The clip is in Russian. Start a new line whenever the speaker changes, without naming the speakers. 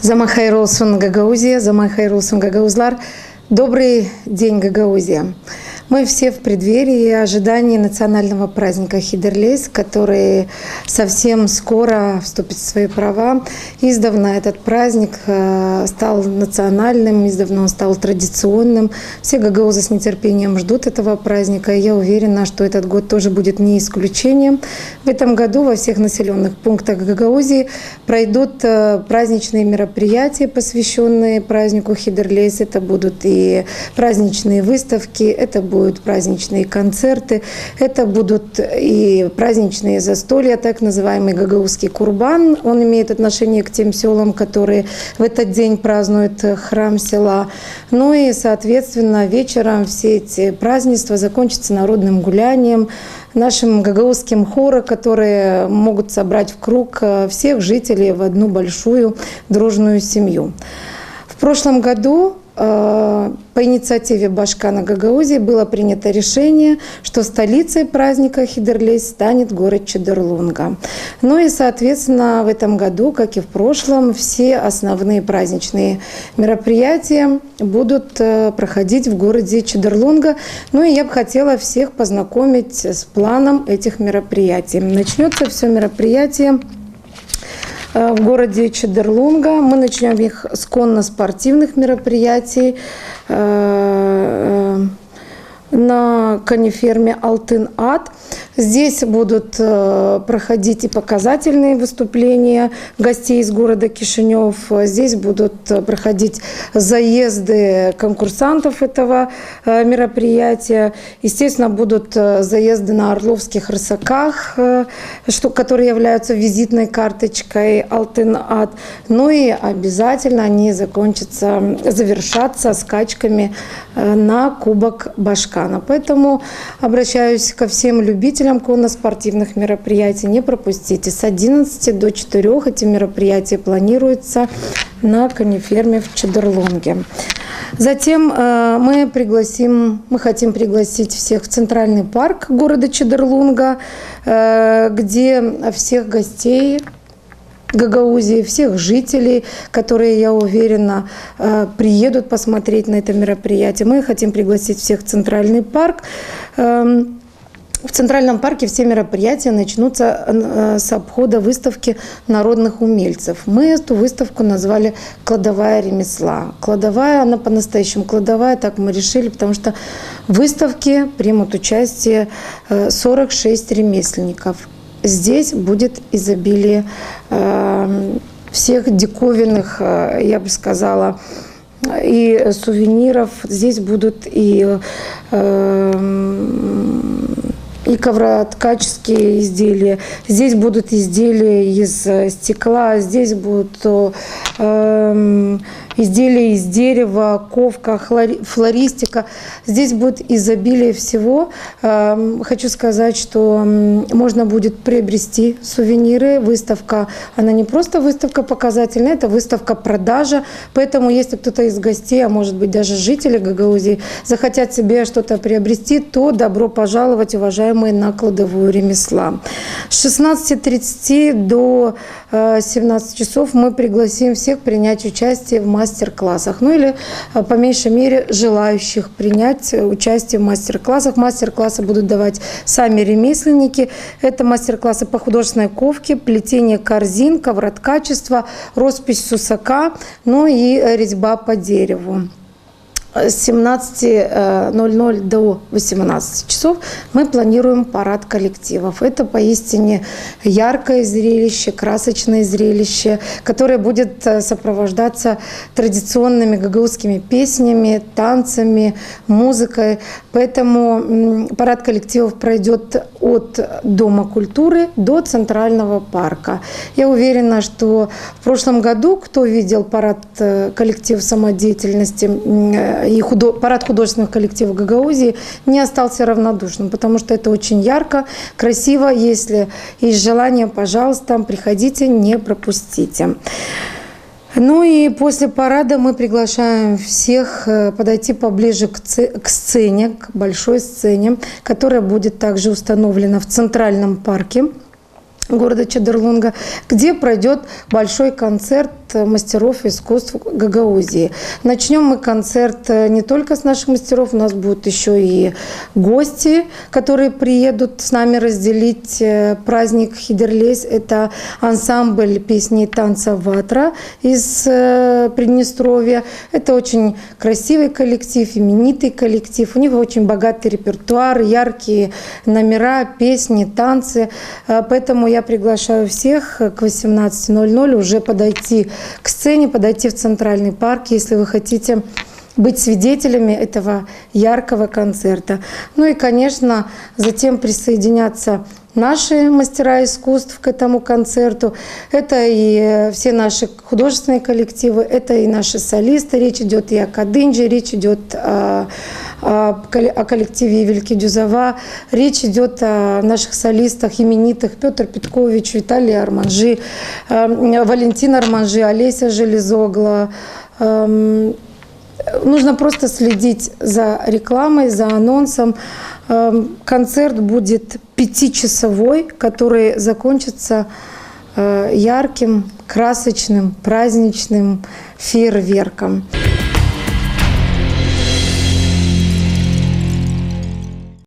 Заман хайырлы olsun Гагаузия, заман хайырлы olsun гагаузлар. Добрый день, Гагаузия. Мы все в преддверии и ожидании национального праздника Хидерлейс, который совсем скоро вступит в свои права. Издавна этот праздник стал национальным, издавна он стал традиционным. Все гагаузы с нетерпением ждут этого праздника, и я уверена, что этот год тоже будет не исключением. В этом году во всех населенных пунктах Гагаузии пройдут праздничные мероприятия, посвященные празднику Хидерлейс. Это будут и праздничные выставки, это будут праздничные концерты, это будут и праздничные застолья, так называемый гагаузский курбан. Он имеет отношение к тем селам, которые в этот день празднуют храм села. Ну и, соответственно, вечером все эти празднества закончатся народным гулянием, нашим гагаузским хором, которые могут собрать в круг всех жителей в одну большую дружную семью. В прошлом году по инициативе Башкана Гагаузии было принято решение, что столицей праздника Хидерлейс станет город Чедерлунга. Ну и, соответственно, в этом году, как и в прошлом, все основные праздничные мероприятия будут проходить в городе Чедерлунга. Ну и я бы хотела всех познакомить с планом этих мероприятий. Начнется все мероприятие в городе Чедерлунга. Мы начнем их с конно-спортивных мероприятий на конеферме Алтын-Ат. Здесь будут проходить и показательные выступления гостей из города Кишинев. Здесь будут проходить заезды конкурсантов этого мероприятия. Естественно, будут заезды на орловских рысаках, которые являются визитной карточкой Алтын-Ат. Ну и обязательно они завершатся скачками на Кубок Башкана. Поэтому обращаюсь ко всем любителям конно-спортивных мероприятий. Не пропустите. С 11 до 4 эти мероприятия планируются на конеферме в Чедерлунге. Затем мы хотим пригласить всех в Центральный парк города Чедерлунга, где всех гостей Гагаузии, всех жителей, которые, я уверена, приедут посмотреть на это мероприятие. Мы хотим пригласить всех в Центральный парк. В Центральном парке все мероприятия начнутся с обхода выставки народных умельцев. Мы эту выставку назвали «Кладовая ремесла». Кладовая, она по-настоящему кладовая, так мы решили, потому что в выставке примут участие 46 ремесленников. Здесь будет изобилие всех диковинных, я бы сказала, и сувениров. Здесь будут и ковроткаческие изделия, здесь будут изделия из стекла, здесь будут изделия из дерева, ковка, флористика. Здесь будет изобилие всего. Хочу сказать, что можно будет приобрести сувениры. Выставка, она не просто выставка показательная, это выставка-продажа. Поэтому, если кто-то из гостей, а может быть даже жители Гагаузии, захотят себе что-то приобрести, то добро пожаловать, уважаемые, на кладовую ремесла. С 16:30 до 17 часов мы пригласим всех принять участие в мастер-классах, ну или по меньшей мере желающих принять участие в мастер-классах. Мастер-классы будут давать сами ремесленники. Это мастер-классы по художественной ковке, плетение корзин, ковроткачество, роспись сусака, ну и резьба по дереву. С 17:00 до 18 часов мы планируем парад коллективов. Это поистине яркое зрелище, красочное зрелище, которое будет сопровождаться традиционными гагаузскими песнями, танцами, музыкой. Поэтому парад коллективов пройдет от Дома культуры до Центрального парка. Я уверена, что в прошлом году, кто видел парад коллектив самодеятельности и парад художественных коллективов Гагаузии, не остался равнодушным, потому что это очень ярко, красиво. Если есть желание, пожалуйста, приходите, не пропустите. Ну и после парада мы приглашаем всех подойти поближе к сцене, к большой сцене, которая будет также установлена в Центральном парке. города Чедерлунга, где пройдет большой концерт мастеров искусств Гагаузии. Начнем мы концерт не только с наших мастеров, у нас будут еще и гости, которые приедут с нами разделить праздник Хидерлейс. Это ансамбль песни и танца «Ватра» из Приднестровья. Это очень красивый коллектив, именитый коллектив. У них очень богатый репертуар, яркие номера, песни, танцы. Поэтому я приглашаю всех к 18:00 уже подойти к сцене, подойти в Центральный парк, если вы хотите быть свидетелями этого яркого концерта. Ну и, конечно, затем присоединятся наши мастера искусств к этому концерту. Это и все наши художественные коллективы, это и наши солисты. Речь идет и о Кадынже, речь идет о коллективе Великий Дюзова, речь идет о наших солистах именитых: Петр Петкович, Виталий Арманжи, Валентин Арманжи, Олеся Железогла. Нужно просто следить за рекламой, за анонсом. Концерт будет 5-часовой, который закончится ярким, красочным, праздничным фейерверком.